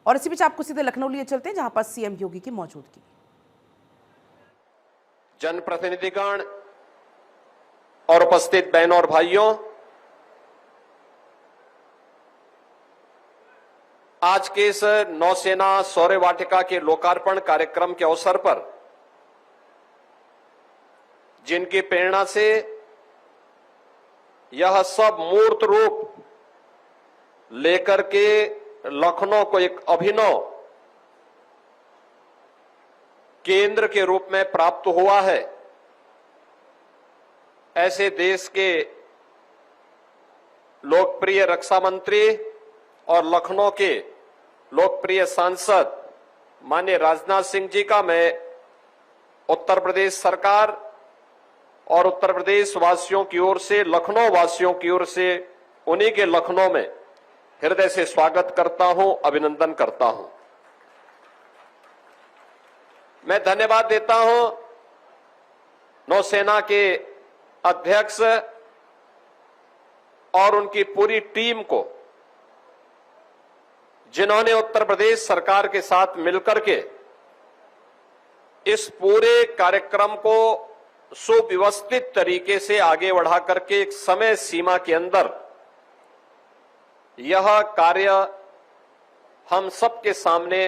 और इसी बीच आपको सीधे लखनऊ लिए चलते हैं, जहां पर सीएम योगी की मौजूदगी। जनप्रतिनिधिगण और उपस्थित बहनों और भाइयों, आज के इस नौसेना शौर्य वाटिका के लोकार्पण कार्यक्रम के अवसर पर जिनकी प्रेरणा से यह सब मूर्त रूप लेकर के लखनऊ को एक अभिनव केंद्र के रूप में प्राप्त हुआ है, ऐसे देश के लोकप्रिय रक्षा मंत्री और लखनऊ के लोकप्रिय सांसद माननीय राजनाथ सिंह जी का मैं उत्तर प्रदेश सरकार और उत्तर प्रदेश वासियों की ओर से, लखनऊ वासियों की ओर से, उन्हीं के लखनऊ में हृदय से स्वागत करता हूं, अभिनंदन करता हूं। मैं धन्यवाद देता हूं नौसेना के अध्यक्ष और उनकी पूरी टीम को, जिन्होंने उत्तर प्रदेश सरकार के साथ मिलकर के इस पूरे कार्यक्रम को सुव्यवस्थित तरीके से आगे बढ़ा करके एक समय सीमा के अंदर यह कार्य हम सबके सामने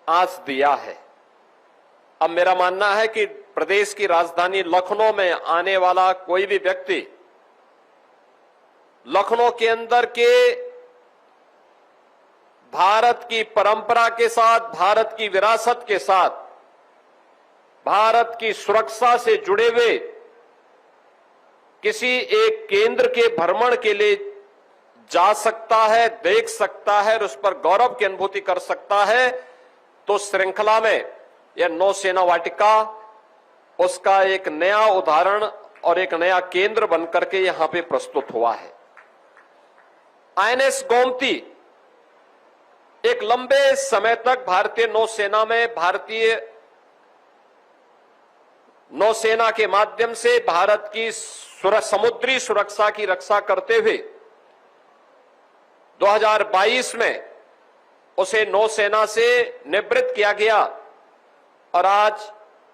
आज दिया है। अब मेरा मानना है कि प्रदेश की राजधानी लखनऊ में आने वाला कोई भी व्यक्ति लखनऊ के अंदर के भारत की परंपरा के साथ, भारत की विरासत के साथ, भारत की सुरक्षा से जुड़े हुए किसी एक केंद्र के भ्रमण के लिए जा सकता है, देख सकता है और उस पर गौरव की अनुभूति कर सकता है। तो श्रृंखला में यह नौसेना वाटिका उसका एक नया उदाहरण और एक नया केंद्र बनकर के यहां पे प्रस्तुत हुआ है। आईएनएस गोमती एक लंबे समय तक भारतीय नौसेना में, भारतीय नौसेना के माध्यम से भारत की समुद्री सुरक्षा की रक्षा करते हुए 2022 में उसे नौसेना से निवृत्त किया गया और आज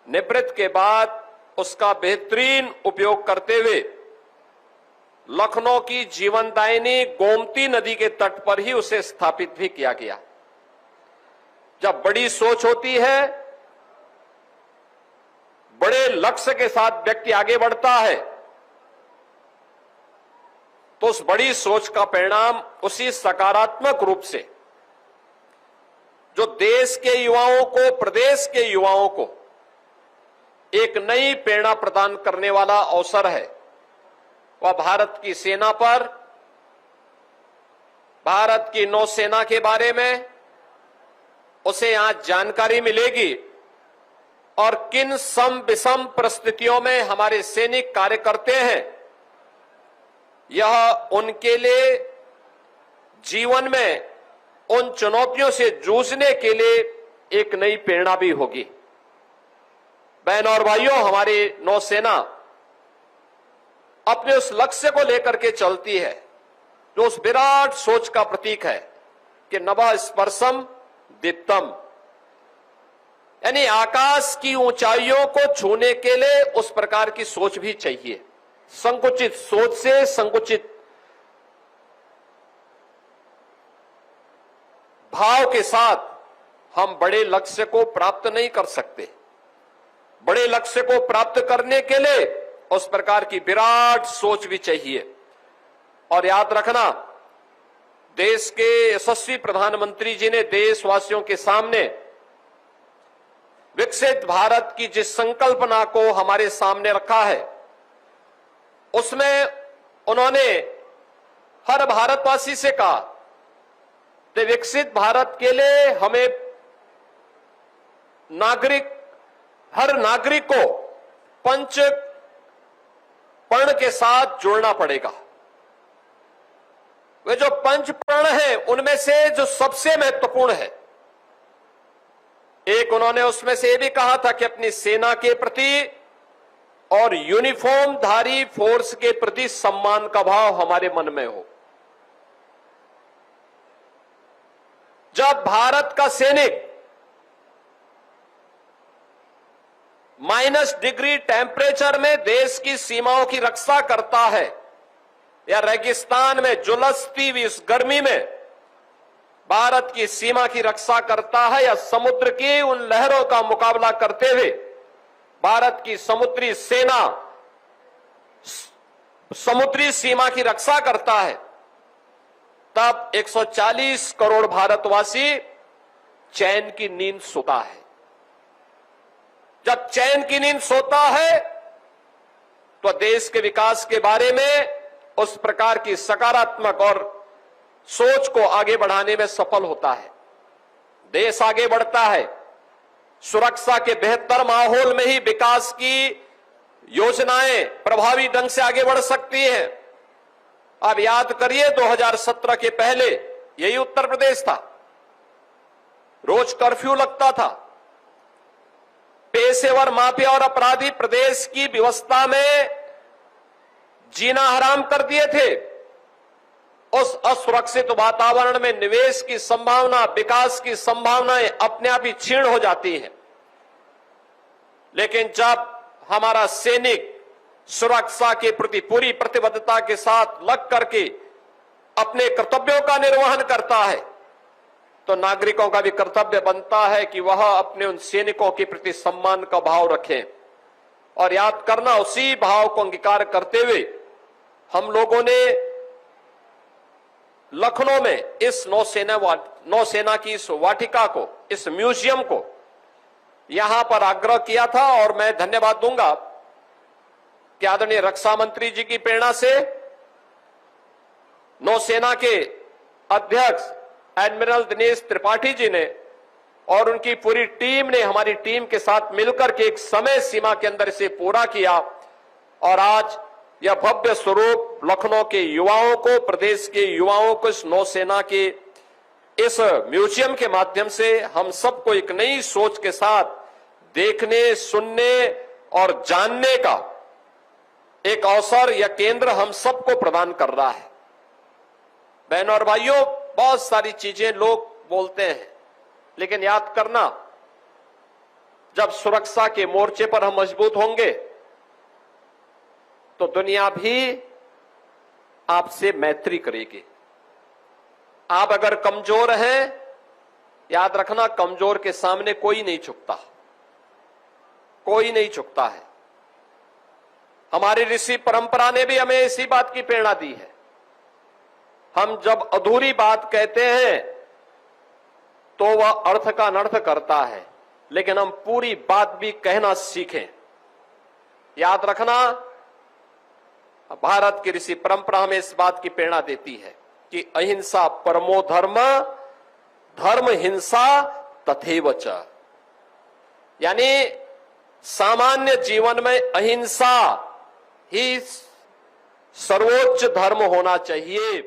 निवृत्त के बाद उसका बेहतरीन उपयोग करते हुए लखनऊ की जीवनदायिनी गोमती नदी के तट पर ही उसे स्थापित भी किया गया। जब बड़ी सोच होती है, बड़े लक्ष्य के साथ व्यक्ति आगे बढ़ता है, तो उस बड़ी सोच का परिणाम उसी सकारात्मक रूप से जो देश के युवाओं को, प्रदेश के युवाओं को एक नई प्रेरणा प्रदान करने वाला अवसर है, वह भारत की सेना पर, भारत की नौसेना के बारे में उसे आज जानकारी मिलेगी और किन सम विषम परिस्थितियों में हमारे सैनिक कार्य करते हैं, यह उनके लिए जीवन में उन चुनौतियों से जूझने के लिए एक नई प्रेरणा भी होगी। बहनों और भाइयों, हमारी नौसेना अपने उस लक्ष्य को लेकर के चलती है जो उस विराट सोच का प्रतीक है कि नभः स्पर्शम दीप्तम, यानी आकाश की ऊंचाइयों को छूने के लिए उस प्रकार की सोच भी चाहिए। संकुचित सोच से, संकुचित भाव के साथ हम बड़े लक्ष्य को प्राप्त नहीं कर सकते। बड़े लक्ष्य को प्राप्त करने के लिए उस प्रकार की विराट सोच भी चाहिए। और याद रखना, देश के यशस्वी प्रधानमंत्री जी ने देशवासियों के सामने विकसित भारत की जिस संकल्पना को हमारे सामने रखा है, उसमें उन्होंने हर भारतवासी से कहा कि विकसित भारत के लिए हमें हर नागरिक को पंच प्रण के साथ जोड़ना पड़ेगा। वे जो पंच प्रण है उनमें से जो सबसे महत्वपूर्ण है, एक उन्होंने उसमें से यह भी कहा था कि अपनी सेना के प्रति और यूनिफॉर्म धारी फोर्स के प्रति सम्मान का भाव हमारे मन में हो। जब भारत का सैनिक -डिग्री टेम्परेचर में देश की सीमाओं की रक्षा करता है, या रेगिस्तान में झुलसती हुई इस गर्मी में भारत की सीमा की रक्षा करता है, या समुद्र की उन लहरों का मुकाबला करते हुए भारत की समुद्री सेना समुद्री सीमा की रक्षा करता है, तब 140 करोड़ भारतवासी चैन की नींद सोता है। जब चैन की नींद सोता है तो देश के विकास के बारे में उस प्रकार की सकारात्मक और सोच को आगे बढ़ाने में सफल होता है। देश आगे बढ़ता है। सुरक्षा के बेहतर माहौल में ही विकास की योजनाएं प्रभावी ढंग से आगे बढ़ सकती हैं। अब याद करिए 2017 के पहले यही उत्तर प्रदेश था, रोज कर्फ्यू लगता था, पेशेवर माफिया और अपराधी प्रदेश की व्यवस्था में जीना हराम कर दिए थे। उस असुरक्षित वातावरण में निवेश की संभावना, विकास की संभावनाएं अपने आप ही क्षीण हो जाती हैं। लेकिन जब हमारा सैनिक सुरक्षा के प्रति पूरी प्रतिबद्धता के साथ लग करके अपने कर्तव्यों का निर्वहन करता है, तो नागरिकों का भी कर्तव्य बनता है कि वह अपने उन सैनिकों के प्रति सम्मान का भाव रखें। और याद करना, उसी भाव को अंगीकार करते हुए हम लोगों ने लखनऊ में इस नौसेना की इस वाटिका को, इस म्यूजियम को यहां पर आग्रह किया था। और मैं धन्यवाद दूंगा कि आदरणीय रक्षा मंत्री जी की प्रेरणा से नौसेना के अध्यक्ष एडमिरल दिनेश त्रिपाठी जी ने और उनकी पूरी टीम ने हमारी टीम के साथ मिलकर के एक समय सीमा के अंदर इसे पूरा किया। और आज यह भव्य स्वरूप लखनऊ के युवाओं को, प्रदेश के युवाओं को इस नौसेना के इस म्यूजियम के माध्यम से हम सबको एक नई सोच के साथ देखने, सुनने और जानने का एक अवसर या केंद्र हम सबको प्रदान कर रहा है। बहनों और भाइयों, बहुत सारी चीजें लोग बोलते हैं, लेकिन याद करना, जब सुरक्षा के मोर्चे पर हम मजबूत होंगे तो दुनिया भी आपसे मैत्री करेगी। आप अगर कमजोर हैं, याद रखना, कमजोर के सामने कोई नहीं झुकता, कोई नहीं झुकता है। हमारी ऋषि परंपरा ने भी हमें इसी बात की प्रेरणा दी है। हम जब अधूरी बात कहते हैं तो वह अर्थ का अनर्थ करता है, लेकिन हम पूरी बात भी कहना सीखें। याद रखना, भारत की ऋषि परंपरा हमें इस बात की प्रेरणा देती है कि अहिंसा परमो धर्म, धर्म हिंसा तथैव च, यानी सामान्य जीवन में अहिंसा ही सर्वोच्च धर्म होना चाहिए।